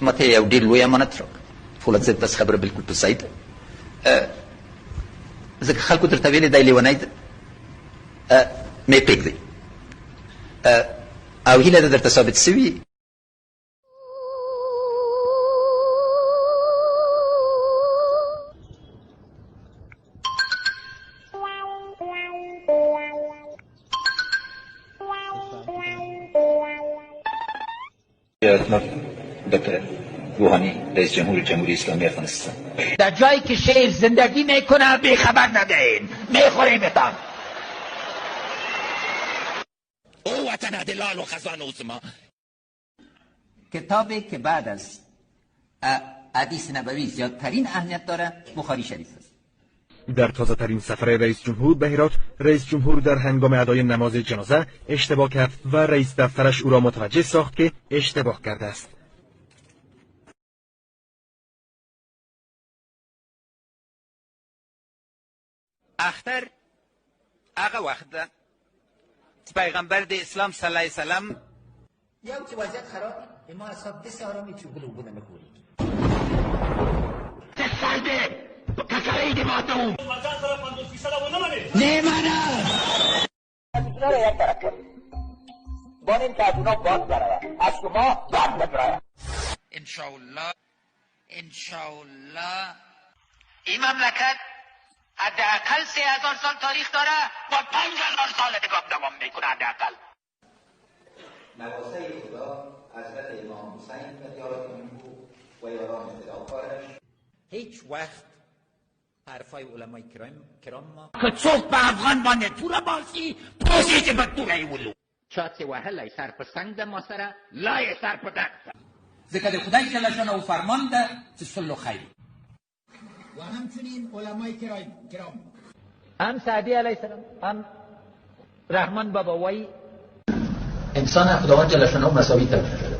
ماته یو ډیر لوی امانت راکړ. فولاد صاحب تاسو خبره بالکل په صحیح ده. ځکه خلکو درته ویلې دی لیونی ده، مې پرېږدئ او هیله ده درته ثابت سوي. دکتر روحانی رئیس جمهور جمهوری اسلامی افغانستان، در جایی که شیر زندگی میکنه بی خبر ندهین، میخوریمتان. او وطن دلال و خزان عظما. کتابی که بعد از حدیث نبوی زیادترین اهمیت داره بخاری شریف است. در تازه ترین سفر رئیس جمهور به هرات، رئیس جمهور در هنگام ادای نماز جنازه اشتباه کرد و رئیس دفترش او را متوجه ساخت که اشتباه کرده است. اختر هغه وخت ده چې پیغمبر د اسلام صلی الله علیه وسلم یو چې وضعیت خراب ما اصاب دست آرامی چون گلوبونه میخوری تسالده ککرید ماتون مجان طرف 50% و نمانه نیمانه اینا رو یک طرف کنید بانیم که از اونا باد برای از شما باد ببرای انشاءالله این مملکت حداقل 3000 سال تاریخ داره با 5000 سال نگاه دوام میکنه حداقل. نواسه خدا حضرت امام حسین رضی الله عنه و یاران فداکارش هیچ وقت حرفای علمای کرام ما که چوک به افغان بانده تو را باسی پوشیش به تو رای ولو چاچه وحل لای سر پر سنگ ده ما سره لای سر پر دک ذکر خدای جل شانه فرمان ده چه صلح خیر و همچنین علمای کرام هم سعدی علیه السلام هم رحمان بابا وی انسان خداوند جل شانه مساوی تبدیل شده